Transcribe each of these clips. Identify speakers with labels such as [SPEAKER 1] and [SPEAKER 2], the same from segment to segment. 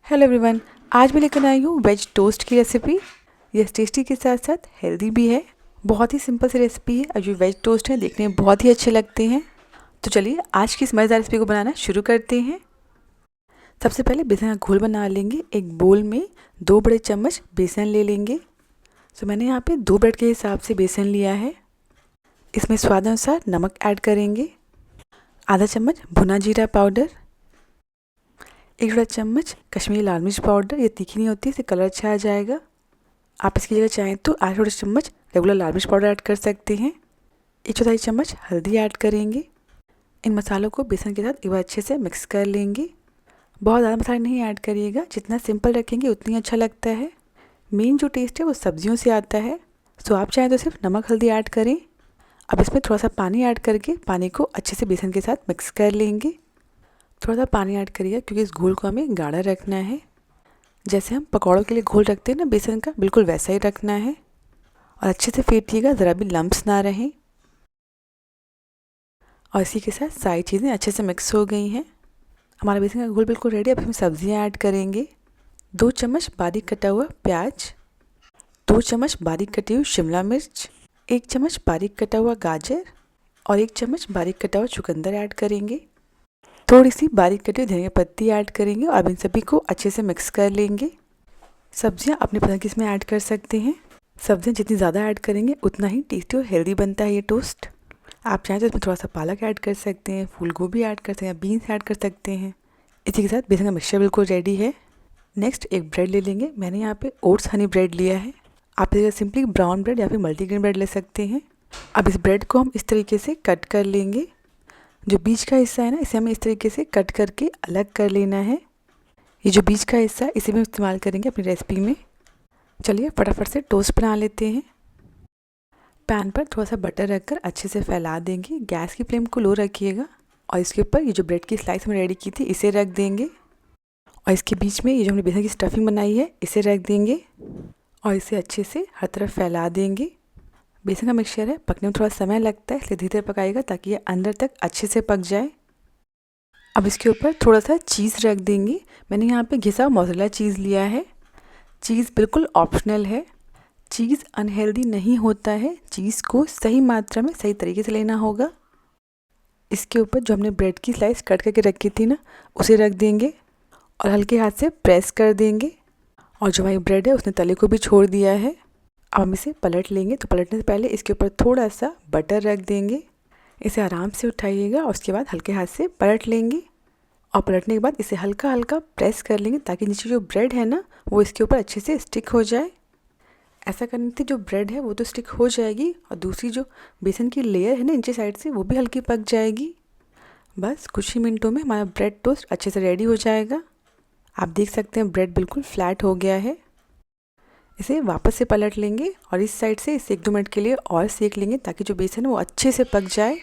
[SPEAKER 1] Hello everyone, आज मैं लेकर आई हूँ वेज टोस्ट की रेसिपी। यह टेस्टी के साथ साथ हेल्दी भी है। बहुत ही सिंपल सी रेसिपी है और जो वेज टोस्ट है देखने में बहुत ही अच्छे लगते हैं। तो चलिए आज की इस मज़ेदार रेसिपी को बनाना शुरू करते हैं। सबसे पहले बेसन का घोल बना लेंगे। एक बोल में 2 बड़े चम्मच बेसन ले लेंगे। तो मैंने यहाँ पे 2 ब्रेड के हिसाब से बेसन लिया है। इसमें स्वाद अनुसार नमक ऐड करेंगे, आधा चम्मच भुना जीरा पाउडर, 1 बड़ा चम्मच कश्मीरी लाल मिर्च पाउडर। ये तीखी नहीं होती, इससे कलर अच्छा आ जाएगा। आप इसकी जगह चाहें तो आधा छोटा चम्मच रेगुलर लाल मिर्च पाउडर ऐड कर सकते हैं। 1/4 चम्मच हल्दी ऐड करेंगे। इन मसालों को बेसन के साथ एक बार अच्छे से मिक्स कर लेंगे। बहुत ज़्यादा मसाले नहीं ऐड करिएगा, जितना सिंपल रखेंगे उतनी अच्छा लगता है। मेन जो टेस्ट है वो सब्जियों से आता है। तो आप चाहें तो सिर्फ नमक हल्दी ऐड करें। अब इसमें थोड़ा सा पानी ऐड करके पानी को अच्छे से बेसन के साथ मिक्स कर लेंगे। थोड़ा सा पानी ऐड करिएगा क्योंकि इस घोल को हमें गाढ़ा रखना है। जैसे हम पकौड़ों के लिए घोल रखते हैं ना बेसन का, बिल्कुल वैसा ही रखना है। और अच्छे से फेंटिएगा, ज़रा भी लम्प्स ना रहें। और इसी के साथ सारी चीज़ें अच्छे से मिक्स हो गई हैं। हमारा बेसन का घोल बिल्कुल रेडी है। अब इसमें सब्जियां ऐड करेंगे। 2 चम्मच बारीक कटा हुआ प्याज, 2 चम्मच बारीक कटी हुई शिमला मिर्च, 1 चम्मच बारीक कटा हुआ गाजर और 1 चम्मच बारीक कटा हुआ चुकंदर ऐड करेंगे। थोड़ी सी बारीक कटी हुई धनिया पत्ती ऐड करेंगे और अब इन सभी को अच्छे से मिक्स कर लेंगे। सब्जियां अपने पसंद की इसमें ऐड कर सकते हैं। सब्जियां जितनी ज़्यादा ऐड करेंगे उतना ही टेस्टी और हेल्दी बनता है ये टोस्ट। आप चाहें तो इसमें थोड़ा सा पालक ऐड कर सकते हैं, फूल गोभी ऐड कर सकते हैं, बीन्स ऐड कर सकते हैं। इसी के साथ बेसन का मिक्सचर बिल्कुल रेडी है। नेक्स्ट एक ब्रेड ले लेंगे। मैंने यहाँ पे ओट्स हनी ब्रेड लिया है। आप इसे सिंपली ब्राउन ब्रेड या फिर मल्टीग्रेन ब्रेड ले सकते हैं। अब इस ब्रेड को हम इस तरीके से कट कर लेंगे। जो बीच का हिस्सा है ना, इसे हमें इस तरीके से कट करके अलग कर लेना है। ये जो बीच का हिस्सा है इसे भी इस्तेमाल करेंगे अपनी रेसिपी में। चलिए फटाफट से टोस्ट बना लेते हैं। पैन पर थोड़ा सा बटर रखकर अच्छे से फैला देंगे। गैस की फ्लेम को लो रखिएगा और इसके ऊपर ये जो ब्रेड की स्लाइस में रेडी की थी इसे रख देंगे। और इसके बीच में ये जो हमने बेसन की स्टफिंग बनाई है इसे रख देंगे और इसे अच्छे से हर तरफ फैला देंगे। बेसन का मिक्सचर है, पकने में थोड़ा समय लगता है, इसलिए धीरे धीरे पकाइएगा ताकि ये अंदर तक अच्छे से पक जाए। अब इसके ऊपर थोड़ा सा चीज़ रख देंगे। मैंने यहाँ पे घिसा मोज़रेला चीज़ लिया है। चीज़ बिल्कुल ऑप्शनल है। चीज़ अनहेल्दी नहीं होता है। चीज़ को सही मात्रा में सही तरीके से लेना होगा। इसके ऊपर जो हमने ब्रेड की स्लाइस कट करके रखी थी ना, उसे रख देंगे और हल्के हाथ से प्रेस कर देंगे। और जो हमारी ब्रेड है उसने तले को भी छोड़ दिया है। अब हम इसे पलट लेंगे। तो पलटने से पहले इसके ऊपर थोड़ा सा बटर रख देंगे। इसे आराम से उठाइएगा और उसके बाद हल्के हाथ से पलट लेंगे। और पलटने के बाद इसे हल्का हल्का प्रेस कर लेंगे ताकि नीचे जो ब्रेड है ना वो इसके ऊपर अच्छे से स्टिक हो जाए। ऐसा करने से जो ब्रेड है वो तो स्टिक हो जाएगी और दूसरी जो बेसन की लेयर है ना नीचे साइड से वो भी हल्की पक जाएगी। बस कुछ ही मिनटों में हमारा ब्रेड टोस्ट अच्छे से रेडी हो जाएगा। आप देख सकते हैं ब्रेड बिल्कुल फ्लैट हो गया है। इसे वापस से पलट लेंगे और इस साइड से इसे 1-2 मिनट के लिए और सेक लेंगे ताकि जो बेसन है वो अच्छे से पक जाए।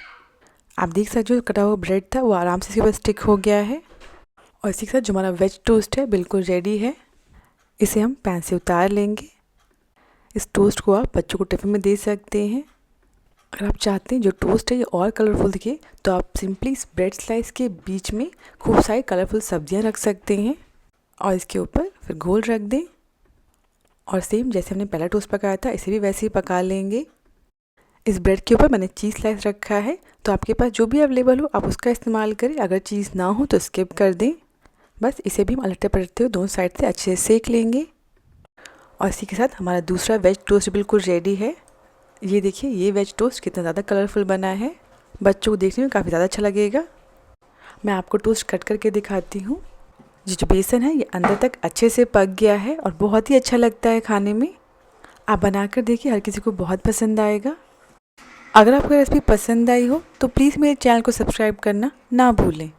[SPEAKER 1] आप देख सकते हो जो कटा हुआ ब्रेड था वो आराम से इसके ऊपर स्टिक हो गया है। और इसी के साथ जो हमारा वेज टोस्ट है बिल्कुल रेडी है। इसे हम पैन से उतार लेंगे। इस टोस्ट को आप बच्चों को टिफ़िन में दे सकते हैं। अगर आप चाहते हैं जो टोस्ट है ये और कलरफुल दिखे तो आप सिंपली इस ब्रेड स्लाइस के बीच में खूब सारी कलरफुल सब्जियां रख सकते हैं और इसके ऊपर फिर घोल रख दें। और सेम जैसे हमने पहला टोस्ट पकाया था इसे भी वैसे ही पका लेंगे। इस ब्रेड के ऊपर मैंने चीज़ स्लाइस रखा है, तो आपके पास जो भी अवेलेबल हो आप उसका इस्तेमाल करें। अगर चीज़ ना हो तो स्किप कर दें। बस इसे भी हम अलटते पलटते हुए दोनों साइड से अच्छे से सेक लेंगे। और इसी के साथ हमारा दूसरा वेज टोस्ट बिल्कुल रेडी है। ये देखिए ये वेज टोस्ट कितना ज़्यादा कलरफुल बना है। बच्चों को देखने में काफ़ी ज़्यादा अच्छा लगेगा। मैं आपको टोस्ट कट करके दिखाती हूँ। जो बेसन है ये अंदर तक अच्छे से पक गया है और बहुत ही अच्छा लगता है खाने में। आप बनाकर देखिए, हर किसी को बहुत पसंद आएगा। अगर आपको रेसिपी पसंद आई हो तो प्लीज़ मेरे चैनल को सब्सक्राइब करना ना भूलें।